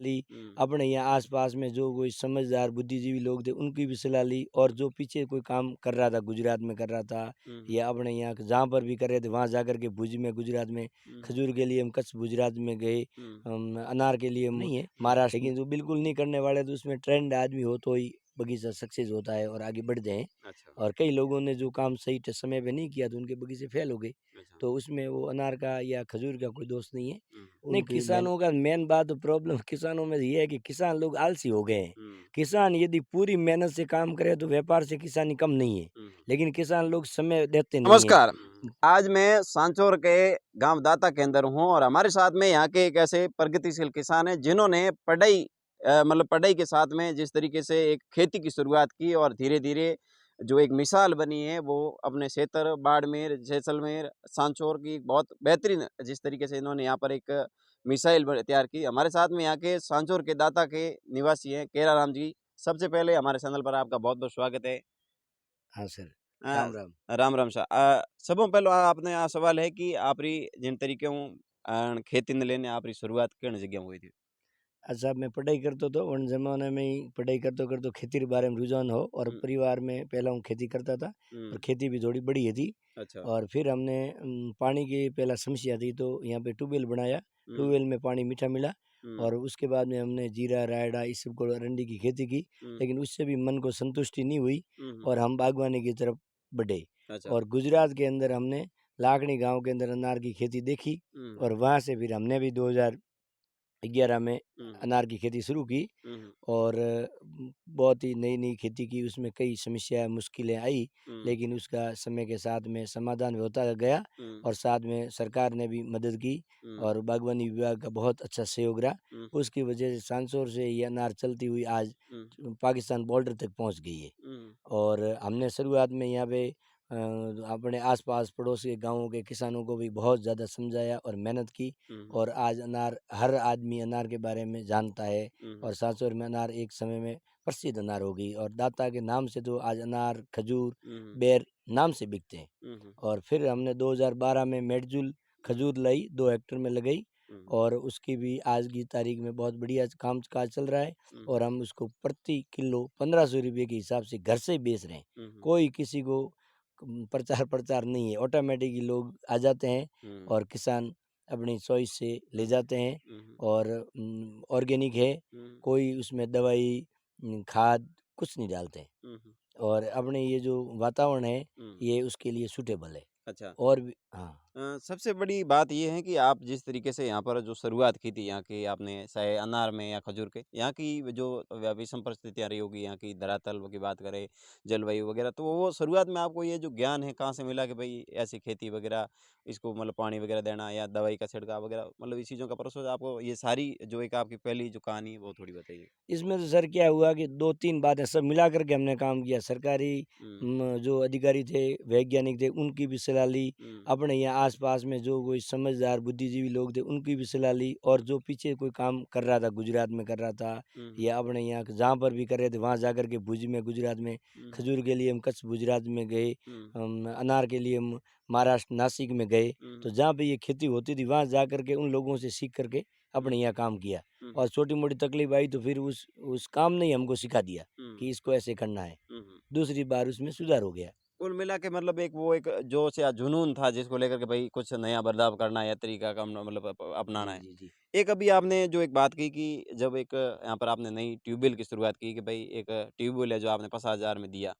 ली, हुँ, अपने यहाँ आस-पास में जो कोई समझदार बुद्धिजीवी लोग थे उनकी भी सलाह ली, और जो पीछे कोई काम कर रहा था, गुजरात में कर रहा था हुँ, हुँ, या अपने यहाँ जहाँ पर भी कर रहे थे वहाँ जाकर के भुज में गुजरात में हुँ, हुँ, खजूर के लिए हम कच्छ गुजरात में गए, हुँ, अनार के लिए हम नहीं है हुँ, महाराष्ट्र, लेकिन जो बिल्कुल नहीं करने वाले तो उसमें ट्रेंड आदमी हो तो ही बगीचा सक्सेस होता है और आगे बढ़ जाएँ। अच्छा, और कई लोगों ने जो काम सही समय पे नहीं किया तो उनके बगीचे फेल हो गए। अच्छा, तो उसमें वो अनार का या खजूर का कोई दोष नहीं है। हुँ, नहीं, उनकी किसानों का मेन बात प्रॉब्लम किसानों में ये है कि किसान लोग आलसी हो गए हैं। हुँ, किसान यदि पूरी मेहनत से काम करे तो व्यापार से किसानी कम नहीं है, हुँ, लेकिन किसान लोग समय देते नहीं है। नमस्कार, आज मैं सांचौर के गाँव दाता के अंदर हूँ और हमारे साथ में यहाँ के एक ऐसे प्रगतिशील किसान हैं जिन्होंने पढ़ाई मतलब पढ़ाई के साथ में जिस तरीके से एक खेती की शुरुआत की और धीरे-धीरे जो एक मिसाल बनी है वो अपने क्षेत्र बाड़मेर, जैसलमेर, सांचौर की बहुत बेहतरीन जिस तरीके से इन्होंने यहाँ पर एक मिसाइल तैयार की। हमारे साथ में यहाँ के सांचौर के दाता के निवासी हैं केराराम जी। सबसे पहले हमारे चैनल पर आपका बहुत-बहुत स्वागत है। हाँ सर, अ, राम राम। राम राम सा सबों पहलो आपने आ सवाल है कि आपरी जिन तरीके हूँ खेती ने लेने आपरी शुरुआत किन जगह में हुई थी? अच्छा, मैं पढ़ाई करतो तो उन ज़माने में ही पढ़ाई करते करते खेती के बारे में रुझान हो, और हुँ, परिवार में पहला हूँ खेती करता था, और हुँ, खेती भी थोड़ी बड़ी थी। अच्छा, और फिर हमने पानी की पहला समस्या थी तो यहाँ पे ट्यूबवेल बनाया। हुँ, ट्यूबवेल में पानी मीठा मिला, हुँ, और उसके बाद में हमने जीरा, रायडा इस सब को अरंडी की खेती की, हुँ, लेकिन उससे भी मन को संतुष्टि नहीं हुई हुँ, हुँ, और हम बागवानी की तरफ बढ़े। अच्छा, और गुजरात के अंदर हमने लाखनी गाँव के अंदर अनार की खेती देखी, हुँ, और वहाँ से फिर हमने भी 2011 में हुँ, अनार की खेती शुरू की। हुँ, हुँ, और बहुत ही नई-नई खेती की, उसमें कई समस्याएँ, मुश्किलें आई, हुँ, लेकिन उसका समय के साथ में समाधान होता गया, हुँ, और साथ में सरकार ने भी मदद की, हुँ, और बागवानी विभाग का बहुत अच्छा सहयोग रहा। हुँ, उसकी वजह से सांसौर से ये अनार चलती हुई आज हुँ, पाकिस्तान बॉर्डर तक पहुँच गई है। हुँ, और हमने शुरुआत में यहाँ पे अपने आस-पास पड़ोस के गाँवों के किसानों को भी बहुत ज़्यादा समझाया और मेहनत की, हुँ, और आज अनार हर आदमी अनार के बारे में जानता है, हुँ, और सांसौर में अनार एक समय में प्रसिद्ध अनार हो गई, और दाता के नाम से तो आज अनार, खजूर, हुँ, बेर नाम से बिकते हैं। हुँ, हुँ, और फिर हमने 2012 में मेडजुल खजूर लाई, 2 हेक्टेयर में लगाई, हुँ, और उसकी भी आज की तारीख में बहुत बढ़िया काम-काज चल रहा है, हुँ, और हम उसको प्रति किलो ₹1500 के हिसाब से घर से ही बेच रहे हैं। हुँ, कोई किसी को प्रचार-प्रचार नहीं है, ऑटोमेटिक ही लोग आ जाते हैं, हुँ, और किसान अपनी चॉइस से ले जाते हैं, हुँ, और ऑर्गेनिक है, हुँ, कोई उसमें दवाई, खाद कुछ नहीं डालते हैं, हुँ, हुँ, और अपने ये जो वातावरण है, हुँ, ये उसके लिए सूटेबल है। अच्छा। और भी हाँ। सबसे बड़ी बात ये है कि आप जिस तरीके से यहाँ पर जो शुरुआत की थी यहाँ की आपने चाहे अनार में या खजूर के यहाँ की जो विषम परिस्थितियाँ रही होगी यहाँ की धरातल की बात करें जलवायु वगैरह तो वो शुरुआत में आपको ये जो ज्ञान है कहाँ से मिला कि भाई ऐसी खेती वगैरह इसको मतलब पानी वगैरह देना या दवाई का छिड़काव वगैरह मतलब इस चीज़ों का प्रोसेस आपको ये सारी जो एक आपकी पहली जो कहानी है वो थोड़ी बताइए। इसमें तो सर क्या हुआ कि 2-3 बातें सब मिला कर के हमने काम किया। सरकारी हुँ, जो अधिकारी थे, वैज्ञानिक थे, उनकी भी सलाह ली। हुँ, अपने यहाँ आस-पास में जो कोई समझदार बुद्धिजीवी लोग थे, उनकी भी सलाह ली, और हुँ, जो पीछे कोई काम कर रहा था, गुजरात में कर रहा था हुँ, हुँ, या अपने यहाँ जहाँ पर भी कर रहे थे, वहाँ जाकर के भुज में गुजरात में हुँ, खजूर के लिए हम कच्छ गुजरात में गए। हुँ, अनार के लिए हम महाराष्ट्र, नासिक में गए। हुँ, तो जहाँ पे ये खेती होती थी, वहाँ जा कर के उन लोगों से सीख कर के हुँ, अपने यहाँ काम किया। हुँ, और छोटी-मोटी तकलीफ आई तो फिर उस काम ने ही हमको सिखा दिया हुँ, कि इसको ऐसे करना है। हुँ, हुँ। दूसरी बार उसमें सुधार हो गया। कुल मिला के मतलब एक वो एक जोश या जुनून था जिसको लेकर के भाई कुछ नया बदलाव करना है या तरीका का मतलब अपनाना जी, है। जी, जी। एक अभी आपने जो एक बात की कि जब एक यहाँ पर आपने नई ट्यूबवेल की शुरुआत की कि भाई एक ट्यूबवेल है जो आपने 50,000 में दिया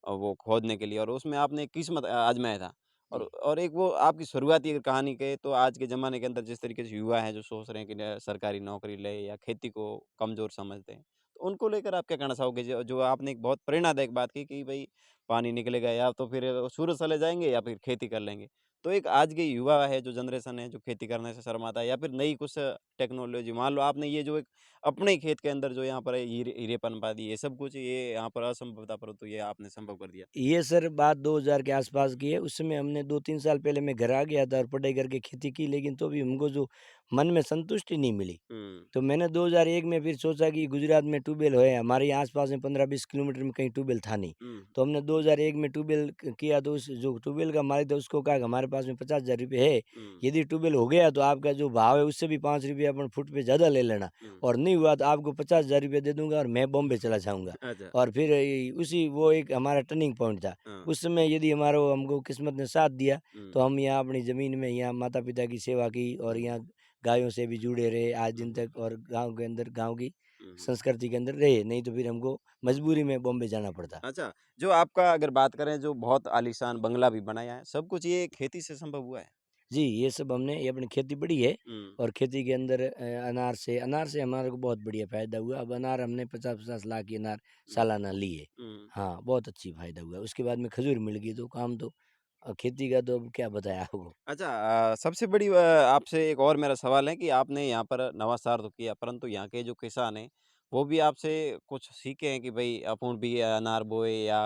वो खोदने के लिए और उसमें आपने किस्मत आजमाया था। जी। और एक वो आपकी शुरुआती अगर कहानी कहे तो आज के ज़माने के अंदर जिस तरीके से युवा हैं जो सोच रहे हैं कि सरकारी नौकरी ले या खेती को कमज़ोर समझते हैं। तो उनको लेकर आप क्या कहना चाहोगे? जो जो आपने एक बहुत प्रेरणादायक बात की कि भई पानी निकलेगा या तो फिर सूरज चले जाएँगे या फिर खेती कर लेंगे। तो एक आज के युवा है जो जनरेशन है जो खेती करने से शर्माता है या फिर नई कुछ टेक्नोलॉजी मान लो आपने ये जो एक अपने ही खेत के अंदर जो यहाँ पर है हीरेपन पा दी ये सब कुछ ये यहाँ पर असंभव था परंतु ये आपने संभव कर दिया। ये सर बात 2000 के आसपास की है। उस समय हमने 2-3 साल पहले मैं घर आ गया था और पढ़ाई करके खेती की, लेकिन तो भी हमको जो मन में संतुष्टि नहीं मिली। हुँ, तो मैंने 2001 में फिर सोचा कि गुजरात में ट्यूबवेल है, हमारे यहाँ आस-पास में 15-20 किलोमीटर में कहीं ट्यूबवेल था नहीं। हुँ, तो हमने 2001 में ट्यूबवेल किया, तो उस जो ट्यूबवेल का मालिक था उसको कहा कि हमारे पास में ₹50,000 है, हुँ, यदि ट्यूबवेल हो गया तो आपका जो भाव है उससे भी ₹5 रुपया अपन फुट पे ज़्यादा ले लेना, हुँ, और नहीं हुआ तो आपको 50,000 रुपये दे दूँगा और मैं बॉम्बे चला जाऊँगा। अच्छा, और फिर उसी वो एक हमारा टर्निंग पॉइंट था। हाँ, उस समय यदि हमारा हमको किस्मत ने साथ दिया, हुँ, तो हम यहाँ अपनी ज़मीन में यहाँ माता-पिता की सेवा की और हुँ, यहाँ गायों से भी जुड़े रहे आज दिन हुँ, तक, और गाँव के अंदर गाँव की हुँ, हुँ। संस्कृति के अंदर रहे, नहीं तो फिर हमको मजबूरी में बॉम्बे जाना पड़ता। अच्छा, जो आपका अगर बात करें जो बहुत आलीशान बंगला भी बनाया है, सब कुछ ये खेती से संभव हुआ है? जी, ये सब हमने ये अपनी खेती बड़ी है, हुँ, और खेती के अंदर अनार से हमारे को बहुत बढ़िया फ़ायदा हुआ। अब अनार हमने 50-50 लाख की अनार हुँ, सालाना लिए। हुँ। हाँ, बहुत अच्छी फ़ायदा हुआ। उसके बाद में खजूर मिल गई, तो काम तो खेती का तो अब क्या बताएँ आपको। अच्छा सबसे बड़ी आपसे एक और मेरा सवाल है कि आपने यहाँ पर नवाचार तो किया, परंतु यहाँ के जो किसान हैं, वो भी आपसे कुछ सीखे हैं कि भई अपन भी अनार बोए या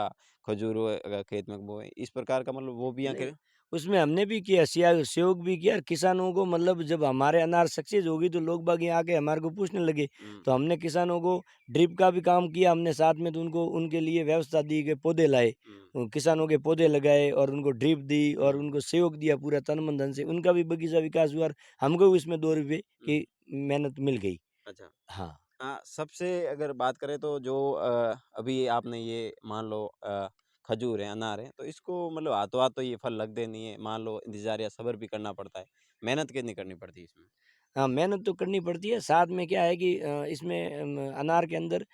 खजूर खेत में बोए, इस प्रकार का मतलब वो भी यहाँ नहीं, के उसमें हमने भी किया, सहयोग भी किया, और किसानों को मतलब जब हमारे अनार सक्सेस होगी तो लोग बाग यहाँ आके हमारे को पूछने लगे। हुँ, तो हमने किसानों को ड्रिप का भी काम किया हमने साथ में, तो उनको उनके लिए व्यवस्था दी कि पौधे लाए। हुँ, किसानों के पौधे लगाए और उनको ड्रिप दी और हुँ, उनको सहयोग दिया पूरा तन मन धन से। उनका भी बगीचा विकास हुआ और हमको भी उसमें 2 रुपए हुँ, की मेहनत मिल गई। अच्छा। हाँ। सबसे अगर बात करें तो जो अभी आपने ये मान लो खजूर है, अनार है, तो इसको मतलब हाथों-हाथ तो ये फल लगते नहीं है, मान लो इंतज़ार या सब्र भी करना पड़ता है। मेहनत कितनी करनी पड़ती है इसमें? हाँ, मेहनत तो करनी पड़ती है, साथ में क्या है कि इसमें अनार के अंदर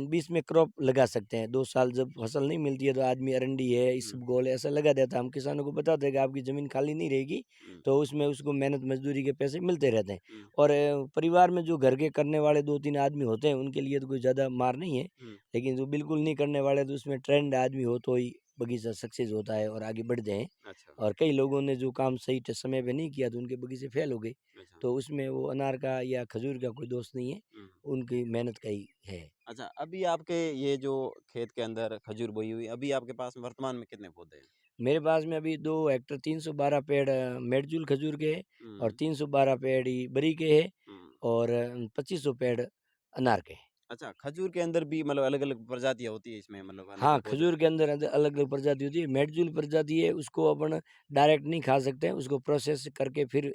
बीच में क्रॉप लगा सकते हैं। 2 साल जब फसल नहीं मिलती है तो आदमी अरंडी है, हुँ, इसबगोल है, ऐसा लगा देता है। हम किसानों को बताते हैं कि आपकी ज़मीन खाली नहीं रहेगी, हुँ, तो उसमें उसको मेहनत मज़दूरी के पैसे मिलते रहते हैं। हुँ, और परिवार में जो घर के करने वाले 2-3 आदमी होते हैं, उनके लिए तो कोई ज़्यादा मार नहीं है, हुँ, लेकिन जो बिल्कुल नहीं करने वाले, तो उसमें ट्रेंड आदमी हो तो ही बगीचा सक्सेस होता है और आगे बढ़ते हैं। अच्छा, और कई लोगों ने जो काम सही समय पे नहीं किया, तो उनके बगीचे फेल हो गए। अच्छा, तो उसमें वो अनार का या खजूर का कोई दोष नहीं है, हुँ। उनकी मेहनत का ही है। अच्छा, अभी आपके ये जो खेत के अंदर खजूर बोई हुई है, अभी आपके पास वर्तमान में कितने पौधे हैं? मेरे पास में अभी 2 हेक्टर 312 पेड़ मेडजूल खजूर के हैं, और हुँ, 312 पेड़ ही बरी के हैं, हुँ। और 2500 पेड़ अनार के हैं। अच्छा, खजूर के अंदर भी मतलब अलग-अलग प्रजातियाँ होती है इसमें मतलब हाँ, अलग-अलग पौधे खजूर के अंदर अलग-अलग प्रजाति होती है। मेडजूल प्रजाति है, उसको अपन डायरेक्ट नहीं खा सकते हैं, उसको प्रोसेस करके फिर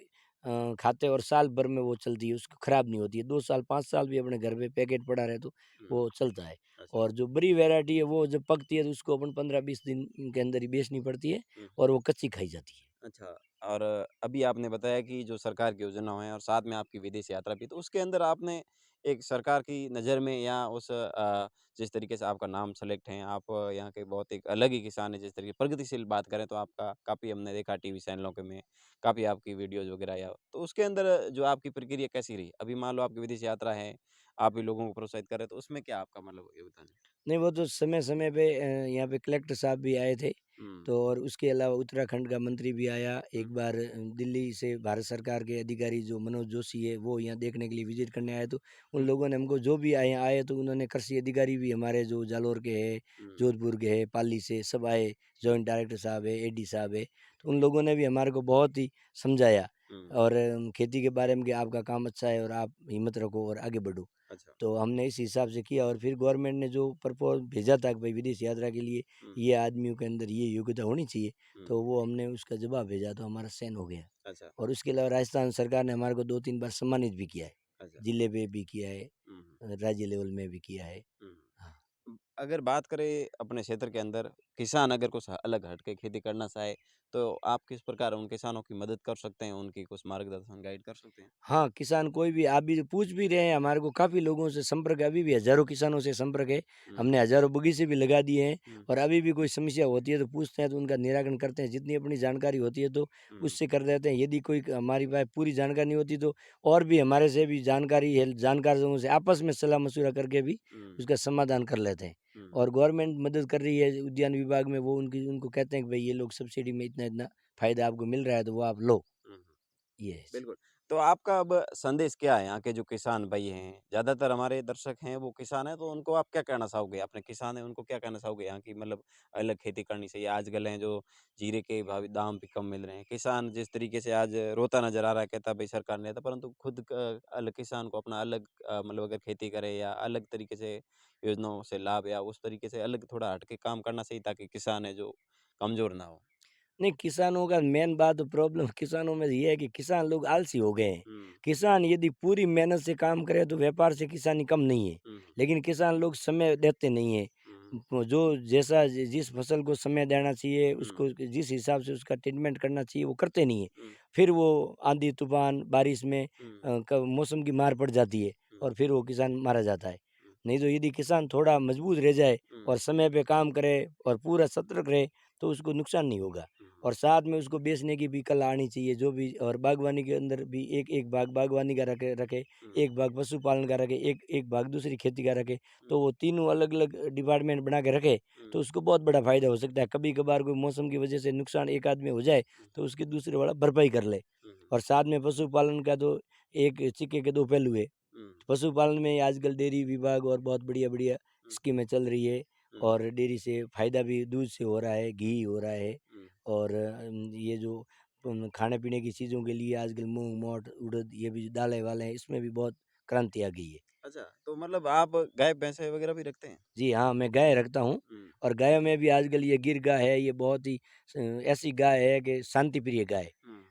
खाते हैं, और साल भर में वो चलती है, उसको खराब नहीं होती है। 2 साल, 5 साल भी अपने घर पे पैकेट पड़ा रहे तो हुँ, वो चलता है। अच्छा, और जो बड़ी वैरायटी है, वो जब पकती है तो उसको अपन 15-20 दिन के अंदर ही बेचनी पड़ती है, हुँ। और वो कच्ची खाई जाती है। अच्छा और अभी आपने बताया कि जो सरकार की योजना है और साथ में आपकी विदेश यात्रा भी, तो उसके अंदर आपने एक सरकार की नज़र में या उस जिस तरीके से आपका नाम सेलेक्ट है, आप यहाँ के बहुत एक अलग ही किसान हैं, जिस तरीके प्रगतिशील बात करें तो आपका काफ़ी हमने देखा टीवी चैनलों के में, काफ़ी आपकी वीडियोज़ वगैरह या तो उसके अंदर जो आपकी प्रक्रिया कैसी रही? अभी मान लो आपकी विदेश यात्रा है, आप भी लोगों को प्रोत्साहित कर रहे हैं, तो उसमें क्या आपका मतलब योगदान है? नहीं, वो तो समय-समय पे यहाँ पे कलेक्टर साहब भी आए थे, हुँ, तो और उसके अलावा उत्तराखंड का मंत्री भी आया। हुँ, एक बार दिल्ली से भारत सरकार के अधिकारी जो मनोज जोशी है, वो यहाँ देखने के लिए विज़िट करने आए, तो उन हुँ, लोगों ने हमको जो भी आए आए तो उन्होंने कृषि अधिकारी भी हमारे जो जालौर के हैं, हुँ, जोधपुर के हैं, पाली से सब आए, हुँ, जॉइंट डायरेक्टर साहब है, एडी साहब है, तो उन लोगों ने भी हमारे को बहुत ही समझाया, हुँ, और खेती के बारे में कि आपका काम अच्छा है और आप हिम्मत रखो और आगे बढ़ो। अच्छा, तो हमने इस हिसाब से किया, और फिर गवर्नमेंट ने जो प्रपोज़ भेजा था कि भाई विदेश यात्रा के लिए हुँ, ये आदमियों के अंदर ये योग्यता होनी चाहिए, हुँ, तो वो हमने उसका जवाब भेजा तो हमारा चयन हो गया। अच्छा, और उसके अलावा राजस्थान सरकार ने हमारे को 2-3 बार सम्मानित भी किया है। अच्छा, जिले पे भी किया है, हुँ, हुँ, राज्य लेवल में भी किया है। हुँ। हाँ। अगर बात करें अपने क्षेत्र के अंदर किसान अगर कुछ अलग हट के खेती करना चाहे, तो आप किस प्रकार उन किसानों की मदद कर सकते हैं? उनकी कुछ मार्गदर्शन गाइड कर सकते हैं? हाँ, किसान कोई भी आप भी पूछ भी रहे हैं, हमारे को काफ़ी लोगों से संपर्क है, अभी भी हज़ारों किसानों से संपर्क है। हुँ, हमने हज़ारों बगीचे भी लगा दिए हैं, हुँ, और अभी भी कोई समस्या होती है तो पूछते हैं, तो उनका निराकरण करते हैं। जितनी अपनी जानकारी होती है तो हुँ, उससे कर देते हैं। यदि कोई हमारी पास पूरी जानकारी नहीं होती तो और भी हमारे से भी जानकारी है, जानकार लोगों से आपस में सलाह-मशविरा करके भी हुँ, उसका समाधान कर लेते हैं। हुँ, और गवर्नमेंट मदद कर रही है उद्यान विभाग में, वो उनकी उनको कहते हैं कि भई ये लोग सब्सिडी में इतना-इतना फ़ायदा आपको मिल रहा है, तो वो आप लो। हुँ, हुँ। ये है। बिल्कुल। तो आपका अब संदेश क्या है यहाँ के जो किसान भाई हैं? ज़्यादातर हमारे दर्शक हैं वो किसान हैं, तो उनको आप क्या कहना चाहोगे? अपने किसान हैं उनको क्या कहना चाहोगे यहाँ की मतलब अलग खेती करनी चाहिए? आजकल हैं जो जीरे के भाव दाम भी कम मिल रहे हैं। किसान जिस तरीके से आज रोता नज़र आ रहा है, कहता है भई सरकार ने दिया था, परंतु खुद क अलग किसान को अपना अलग मतलब अगर खेती करे या अलग तरीके से योजनाओं से लाभ या उस तरीके से अलग थोड़ा हट के काम करना चाहिए ताकि किसान है जो कमज़ोर ना हो। नहीं, किसानों का मेन बात प्रॉब्लम किसानों में ये है कि किसान लोग आलसी हो गए हैं। हुँ, किसान यदि पूरी मेहनत से काम करे तो व्यापार से किसानी कम नहीं है। हुँ, लेकिन किसान लोग समय देते नहीं हैं। हुँ, जो जैसा जिस फसल को समय देना चाहिए, हुँ, उसको जिस हिसाब से उसका ट्रीटमेंट करना चाहिए, वो करते नहीं है। हुँ, फिर वो आंधी तूफान, बारिश में हुँ, कब मौसम की मार पड़ जाती है हुँ, और फिर वो किसान मारा जाता है। हुँ, नहीं तो यदि किसान थोड़ा मजबूत रह जाए हुँ, और समय पे काम करे और पूरा सतर्क रहे, तो उसको नुकसान नहीं होगा। हुँ, और साथ में उसको बेचने की भी कला आनी चाहिए, जो भी और बागवानी के अंदर भी एक-एक भाग बागवानी का रखे, हुँ, एक भाग पशुपालन का रखे, एक भाग दूसरी खेती का रखे, हुँ, तो वो तीनों अलग-अलग डिपार्टमेंट बना के रखे, हुँ, तो उसको बहुत बड़ा फ़ायदा हो सकता है। कभी-कभार कोई मौसम की वजह से नुकसान एक आध में हो जाए, हुँ, तो उसकी दूसरे वाला भरपाई कर ले। हुँ, और साथ में पशुपालन का तो एक सिक्के के दो पहलू है। हुँ, पशुपालन में आजकल डेयरी विभाग और बहुत बढ़िया-बढ़िया हुँ, स्कीमें चल रही है हुँ, और डेयरी से फ़ायदा भी दूध से हो रहा है, घी हो रहा है हुँ। और ये जो खाने-पीने की चीज़ों के लिए आजकल मूँग, मोठ, उड़द ये भी दालें-वालें हैं, इसमें भी बहुत क्रांति आ गई है। अच्छा, तो मतलब आप गाय भैंसे वगैरह भी रखते हैं? जी हाँ, मैं गाय रखता हूँ हुँ, और गायों में भी आजकल ये गिर गाय है, ये बहुत ही ऐसी गाय है कि शांति प्रिय गाय। हुँ,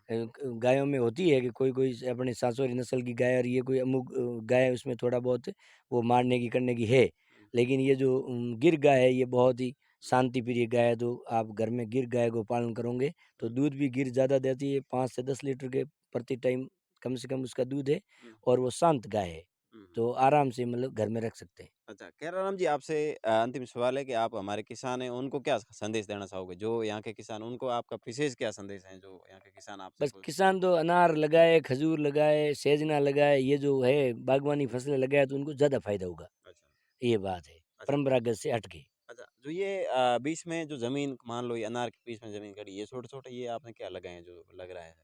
गायों में होती है कि कोई-कोई अपने सांसवारी नस्ल की गाय और ये कोई अमुक गाय उसमें थोड़ा बहुत वो मारने की करने की है। हुँ, लेकिन ये जो गिर गाय है ये बहुत ही हुँ, शांति प्रिय गाय है, तो आप घर में गिर गाय को पालन करोगे तो हुँ, दूध भी गिर ज़्यादा देती है, 5 से 10 लीटर के प्रति टाइम कम से कम उसका दूध है हुँ, और वो शांत गाय है, हुँ। तो आराम से मतलब घर में रख सकते हैं। अच्छा, खैराराम जी आपसे अंतिम सवाल है कि आप हमारे किसान हैं, उनको क्या संदेश देना चाहोगे? जो यहाँ के किसान उनको आपका विशेष क्या संदेश है जो यहाँ के किसान आपसे बस पूछते हैं? किसान तो अनार लगाए, खजूर लगाए, सेजना लगाए, ये जो है बागवानी फसलें लगाए तो उनको ज़्यादा फ़ायदा होगा, अच्छा, ये बात है, अच्छा, परंपरागत से हट के। अच्छा, जो ये बीच में जो ज़मीन मान लो ये अनार के बीच में ज़मीन खड़ी है, ये छोटे-छोटे ये आपने क्या लगाए हैं जो लग रहा है?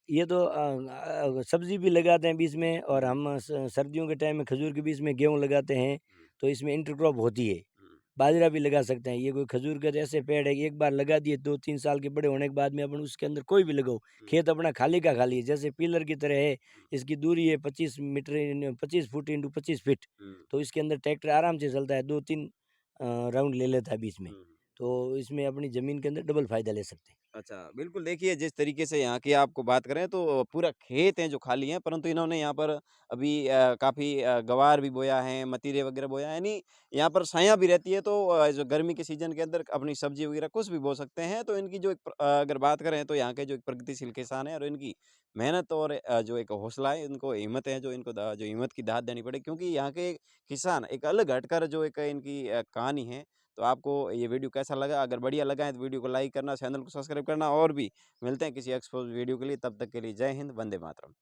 ये तो सब्ज़ी भी लगाते हैं बीच में और हुँ, हम सर्दियों के टाइम में खजूर के बीच में गेहूँ लगाते हैं, हुँ, तो इसमें इंटरक्रॉप होती है। हुँ, बाजरा भी लगा सकते हैं, ये कोई खजूर का तो ऐसे पेड़ है कि एक बार लगा दिए 2-3 साल के बड़े होने के बाद में अपन उसके अंदर कोई भी लगाओ, हुँ, खेत अपना खाली का खाली है, जैसे पिलर की तरह है, हुँ, इसकी दूरी है 25 मीटर 25 फुट इंटू 25 फीट, हुँ, तो इसके अंदर ट्रैक्टर आराम से चलता है, 2-3 राउंड ले लेता है बीच में, हुँ। तो इसमें अपनी ज़मीन के अंदर डबल फ़ायदा ले सकते हैं। अच्छा, बिल्कुल देखिए जिस तरीके से यहाँ की आपको बात करें तो पूरा खेत है जो खाली है, परंतु इन्होंने यहाँ पर अभी काफ़ी ग्वार भी बोया है, मतीरे वगैरह बोया है, यानी यहाँ पर छाया भी रहती है तो जो गर्मी के सीज़न के अंदर अपनी सब्ज़ी वगैरह कुछ भी बो सकते हैं। तो इनकी जो एक अगर बात करें तो यहाँ के जो एक प्रगतिशील किसान हैं और इनकी मेहनत और जो एक हौसला है, इनको हिम्मत है जो इनको जो हिम्मत की दाद देनी पड़ेगी क्योंकि यहाँ के किसान एक अलग हटकर जो एक इनकी कहानी है तो आपको ये वीडियो कैसा लगा? अगर बढ़िया लगा है तो वीडियो को लाइक करना, चैनल को सब्सक्राइब करना और भी मिलते हैं किसी एक्सपोज़ वीडियो के लिए, तब तक के लिए जय हिंद, वंदे मातरम।